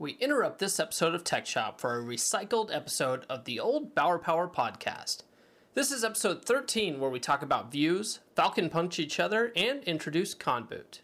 We interrupt this episode of Tech Shop for a recycled episode of the old Bauer-Power podcast. This is episode 13, where we talk about Vuze, Falcon punch each other, and introduce Conboot.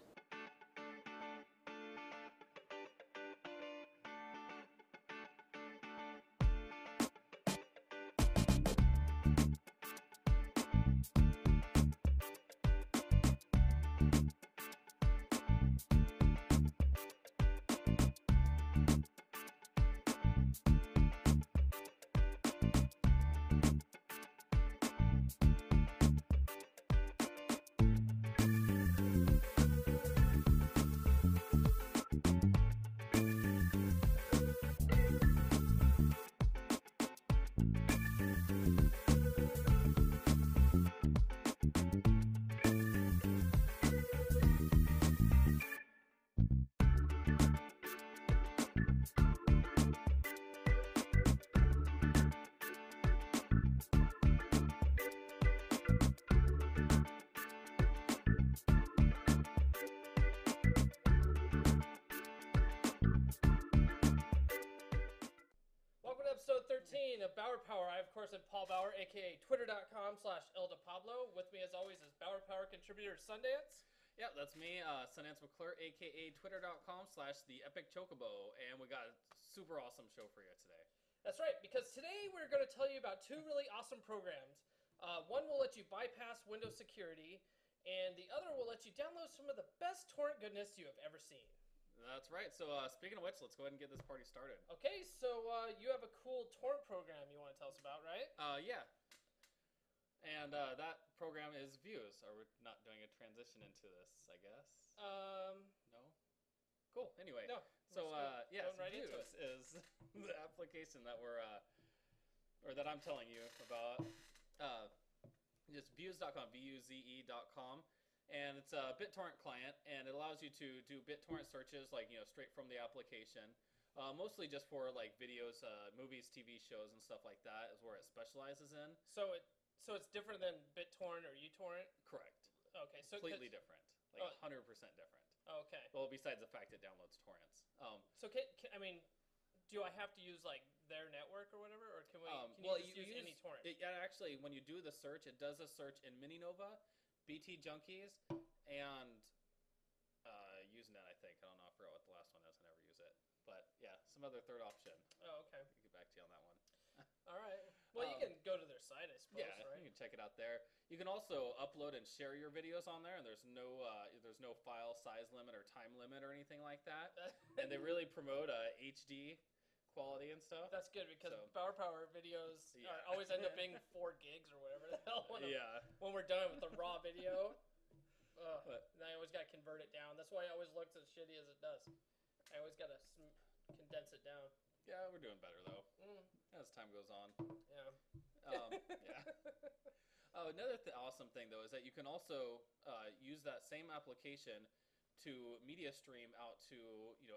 Episode 13 of Bauer-Power. I, of course, am Paul Bauer, a.k.a. Twitter.com/EldaPablo. With me, as always, is Bauer-Power contributor Sundance. Yeah, that's me, Sundance McClure, a.k.a. Twitter.com/TheEpicChocobo. And we got a super awesome show for you today. That's right, because today we're going to tell you about two really awesome programs. One will let you bypass Windows security, and the other will let you download some of the best torrent goodness you have ever seen. That's right. So speaking of which, let's go ahead and get this party started. Okay, so you have a cool torrent program you want to tell us about, right? Yeah. And that program is Vuze. Are we not doing a transition into this, I guess? No? Cool. Anyway. No. So, yeah, right into Vuze is the application that we're, or that I'm telling you about. Just Vuze.com, VUZE.com. And it's a BitTorrent client, and it allows you to do BitTorrent searches, like, straight from the application. Mostly just for, like, videos, movies, TV shows, and stuff like that is where it specializes in. So it's different than BitTorrent or uTorrent? Correct. Okay. So completely different. Like, 100% different. Okay. Well, besides the fact it downloads torrents. So, do I have to use, like, their network or whatever? Or can you just use any torrent? Actually, when you do the search, it does a search in Mininova, BT Junkies, and Usenet, I think. I don't know. I forgot what the last one is. I never use it. But, yeah, some other third option. Oh, okay. I'll get back to you on that one. All right. Well, you can go to their site, I suppose, yeah, right? You can check it out there. You can also upload and share your videos on there, and there's no file size limit or time limit or anything like that. And they really promote HD quality and stuff. That's good, because Bauer-Power videos always end up being 4 gigs or whatever the hell when we're done with the raw video. And I always got to convert it down. That's why it always looks as shitty as it does. I always got to condense it down. Yeah, we're doing better, though, as time goes on. Yeah. Yeah. Another awesome thing, though, is that you can also use that same application to media stream out to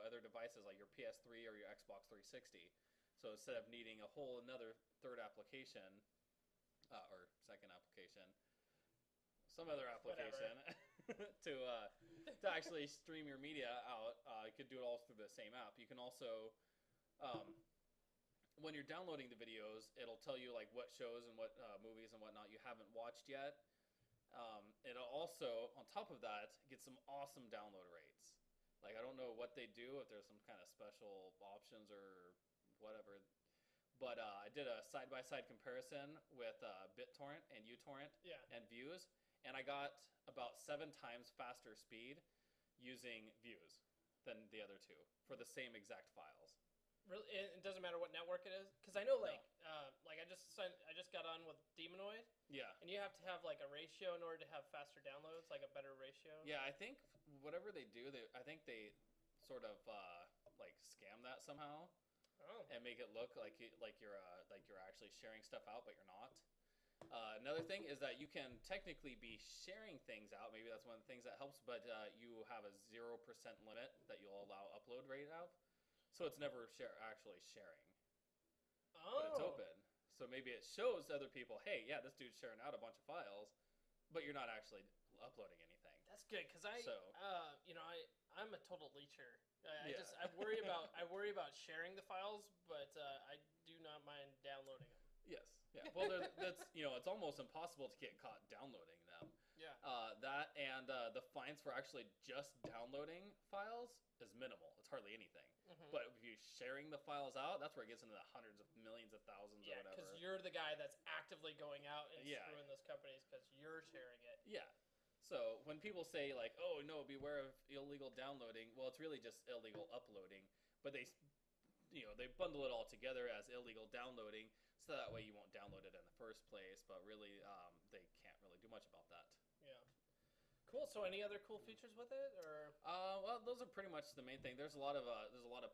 other devices like your PS3 or your Xbox 360. So instead of needing a whole another third application or second application, some other application to actually stream your media out, you could do it all through the same app. You can also, when you're downloading the videos, it'll tell you like what shows and what movies and whatnot you haven't watched yet. It'll also, on top of that, get some awesome download rates. Like, I don't know what they do, if there's some kind of special options or whatever, but I did a side-by-side comparison with BitTorrent and uTorrent and Vuze, and I got about 7 times faster speed using Vuze than the other two for the same exact files. Really, it doesn't matter what network it is, because I know I just got on with Demonoid. Yeah. And you have to have like a ratio in order to have faster downloads, like a better ratio. Yeah, I think whatever they do, I think they sort of like scam that somehow. Oh. And make it look like you're actually sharing stuff out, but you're not. Another thing is that you can technically be sharing things out. Maybe that's one of the things that helps, but you have a 0% limit that you'll allow upload rate of. So it's never actually sharing. Oh. But it's open. So maybe it shows other people, hey, yeah, this dude's sharing out a bunch of files, but you're not actually uploading anything. That's good because I'm a total leecher. I worry about sharing the files, but I do not mind downloading them. Yes. Yeah. Well, that's it's almost impossible to get caught downloading them. Yeah. That and the fines for actually just downloading files is minimal. It's hardly anything. Mm-hmm. But if you're sharing the files out, that's where it gets into the hundreds of millions of thousands or whatever. Yeah, because you're the guy that's actively going out and screwing those companies because you're sharing it. Yeah. So when people say like, "Oh no, beware of illegal downloading," well, it's really just illegal uploading. But they bundle it all together as illegal downloading, so that way you won't download it in the first place. But really, they can't really do much about that. Yeah. Cool. So any other cool features with it, or? Well, those are pretty much the main thing. There's a lot of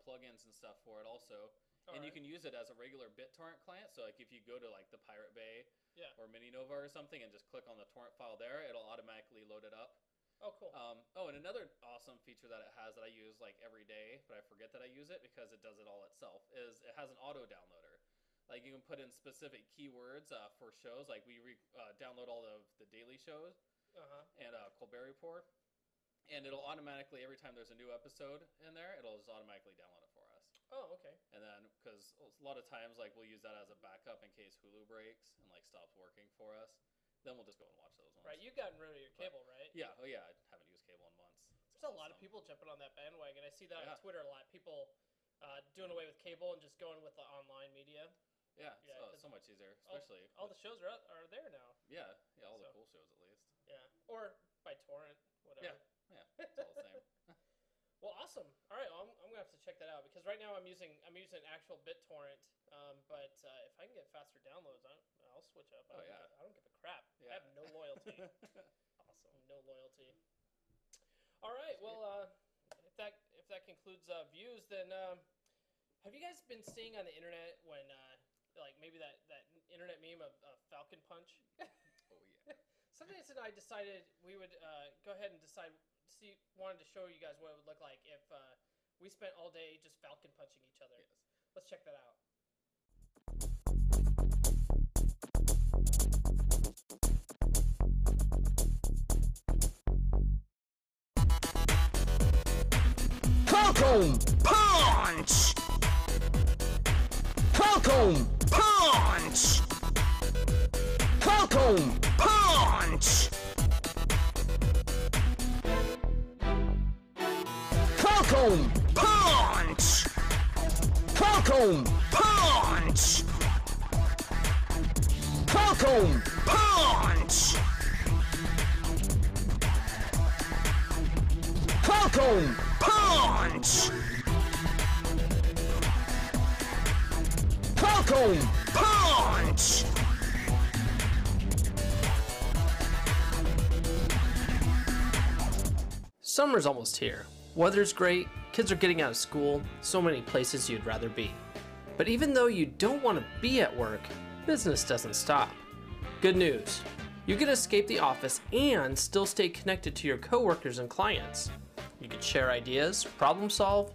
plugins and stuff for it also, and you can use it as a regular BitTorrent client. So like if you go to like the Pirate Bay. Yeah. Or Mininova or something, and just click on the torrent file there, it'll automatically load it up. Oh, cool. And another awesome feature that it has that I use like every day, but I forget that I use it because it does it all itself, is it has an auto downloader. Like you can put in specific keywords for shows. Like we download all of the daily shows and Colbert Report, and it'll automatically, every time there's a new episode in there, it'll just automatically download it for us. Oh, okay. And then, because a lot of times, like, we'll use that as a backup in case Hulu breaks and, like, stops working for us. Then we'll just go and watch those ones. Right, you've gotten rid of your cable, right? Yeah, I haven't used cable in months. There's a lot of people jumping on that bandwagon. I see that on Twitter a lot. People doing away with cable and just going with the online media. Yeah, so much easier, especially... All the shows are there now. Yeah, all the cool shows, at least. Yeah, or by torrent, whatever. Yeah, it's all the same. Well, awesome. All right, well, I'm gonna have to check that out because right now I'm using actual BitTorrent, but if I can get faster downloads, I'll switch up. I don't give a crap. Yeah. I have no loyalty. Awesome, no loyalty. All right, well, if that concludes views, then have you guys been seeing on the internet when like maybe that internet meme of Falcon Punch? Oh yeah. Somebody and I decided we would go ahead and wanted to show you guys what it would look like if we spent all day just Falcon punching each other. Yes. Let's check that out. Falcon punch! Falcon punch! Falcon punch! Falcon punch! Falcon punch! Falcon punch! Falcon punch! Falcon punch! Summer's almost here. Weather's great, kids are getting out of school, so many places you'd rather be. But even though you don't want to be at work, business doesn't stop. Good news, you can escape the office and still stay connected to your coworkers and clients. You can share ideas, problem solve,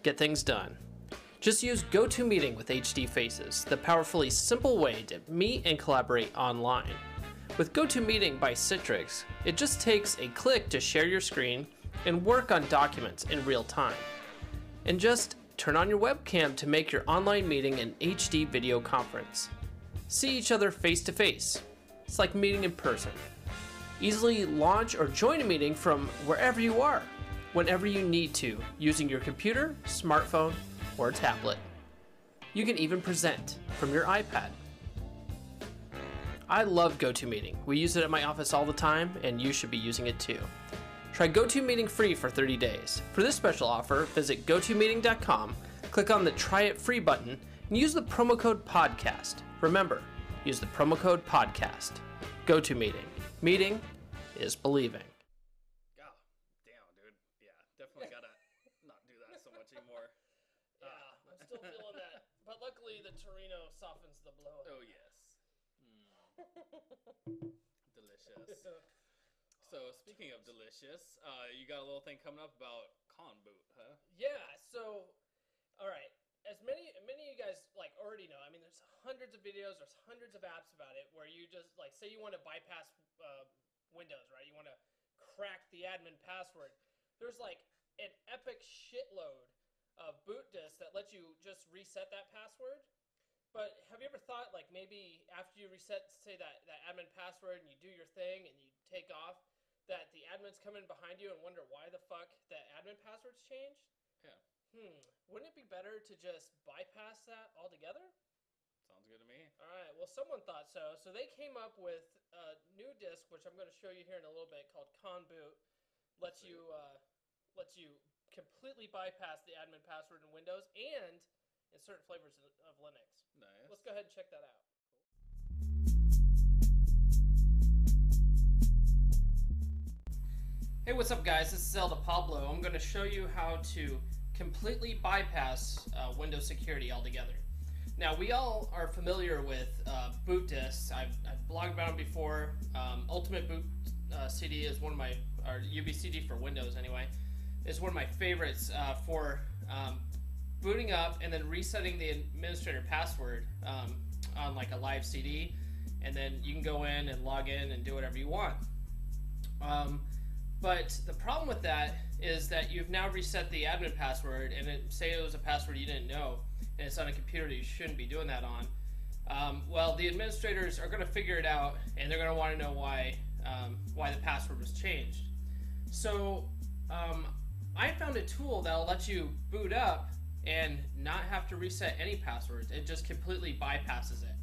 get things done. Just use GoToMeeting with HD Faces, the powerfully simple way to meet and collaborate online. With GoToMeeting by Citrix, it just takes a click to share your screen and work on documents in real time. And just turn on your webcam to make your online meeting an HD video conference. See each other face to face. It's like meeting in person. Easily launch or join a meeting from wherever you are, whenever you need to, using your computer, smartphone, or tablet. You can even present from your iPad. I love GoToMeeting. We use it at my office all the time, and you should be using it too. Try GoToMeeting free for 30 days. For this special offer, visit GoToMeeting.com, click on the Try It Free button, and use the promo code PODCAST. Remember, use the promo code PODCAST. GoToMeeting. Meeting is believing. God damn, dude. Yeah, definitely gotta not do that so much anymore. Yeah, I'm still feeling that. But luckily, the Torino softens the blow. Oh, yes. Delicious. So, speaking of delicious, you got a little thing coming up about Conboot, huh? Yeah, so, all right. As many of you guys like already know, I mean, there's hundreds of videos, there's hundreds of apps about it where you just, like, say you want to bypass Windows, right? You want to crack the admin password. There's like an epic shitload of boot disks that let you just reset that password. But have you ever thought, like, maybe after you reset, say, that admin password and you do your thing and you take off, that the admins come in behind you and wonder why the fuck that admin password's changed? Yeah. Wouldn't it be better to just bypass that altogether? Sounds good to me. All right. Well, someone thought so. So they came up with a new disk, which I'm going to show you here in a little bit, called Conboot. Lets you completely bypass the admin password in Windows and in certain flavors of Linux. Nice. Let's go ahead and check that out. Hey, what's up, guys? This is Zelda Pablo. I'm going to show you how to completely bypass Windows security altogether. Now, we all are familiar with boot disks. I've blogged about them before. Ultimate Boot CD is one of my, or UBCD for Windows anyway, is one of my favorites for booting up and then resetting the administrator password on like a live CD, and then you can go in and log in and do whatever you want. But the problem with that is that you've now reset the admin password, and say it was a password you didn't know, and it's on a computer that you shouldn't be doing that on. Well, the administrators are going to figure it out, and they're going to want to know why the password was changed. So I found a tool that'll let you boot up and not have to reset any passwords. It just completely bypasses it,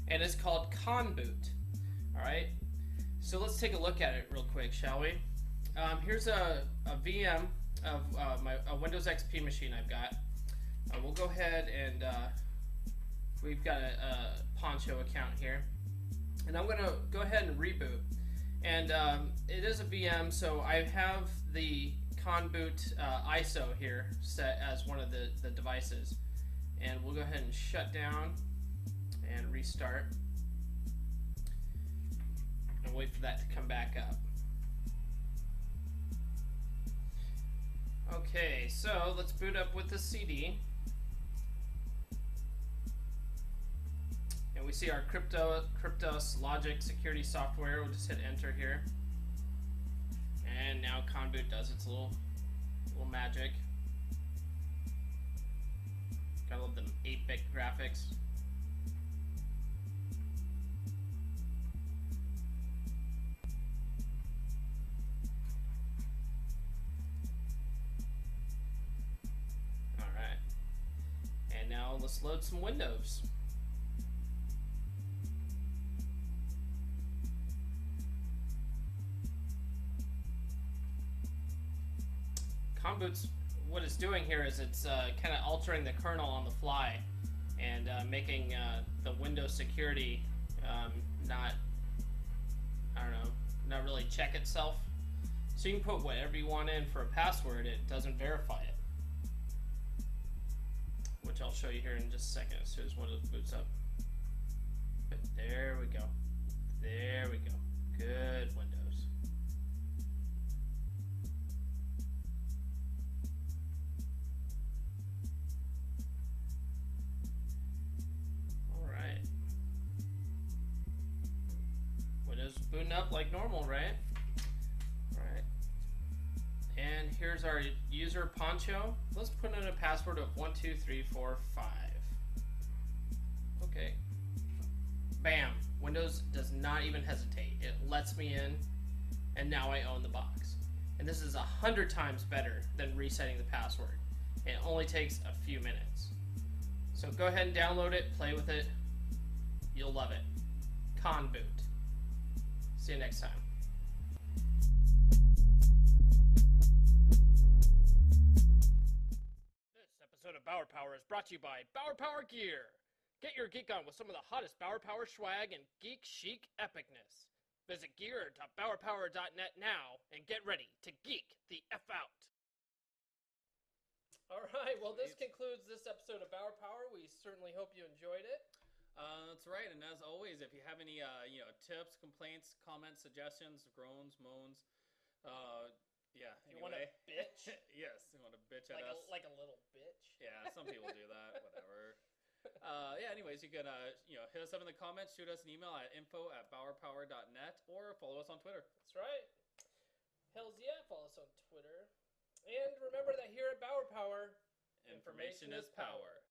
and it's called Conboot. All right, so let's take a look at it real quick, shall we? Here's a VM of a Windows XP machine I've got. We'll go ahead and we've got a Poncho account here, and I'm gonna go ahead and reboot. And it is a VM, so I have the Conboot ISO here set as one of the devices, and we'll go ahead and shut down and restart and wait for that to come back up. Okay, so let's boot up with the CD, and we see our Cryptos Logic security software. We'll just hit enter here. And now Conboot does its little magic. Gotta love them 8-bit graphics. Alright. And now let's load some Windows. Conboot's, what it's doing here is it's kind of altering the kernel on the fly and making the Windows security not really check itself. So you can put whatever you want in for a password, it doesn't verify it. Which I'll show you here in just a second as soon as Windows boots up. There we go. There we go. Good Windows. Booting up like normal, right? Right. And here's our user Poncho. Let's put in a password of 12345. Okay. Bam. Windows does not even hesitate. It lets me in, and now I own the box. And this is 100 times better than resetting the password. It only takes a few minutes. So go ahead and download it, play with it. You'll love it. Conboot. See you next time. This episode of Bauer-Power is brought to you by Bauer-Power Gear. Get your geek on with some of the hottest Bauer-Power swag and geek chic epicness. Visit gear.bauerpower.net now and get ready to geek the F out. All right, well, this concludes this episode of Bauer-Power. We certainly hope you enjoyed it. That's right, and as always, if you have any tips, complaints, comments, suggestions, groans, moans, yeah. If you want to bitch, yes, you want to bitch at us like a little bitch. Yeah, some people do that. Whatever. Yeah. Anyways, you can hit us up in the comments, shoot us an email at info@bauerpower.net, or follow us on Twitter. That's right. Hell And remember that here at Bauer-Power, information is power.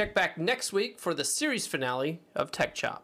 Check back next week for the series finale of Tech Chop.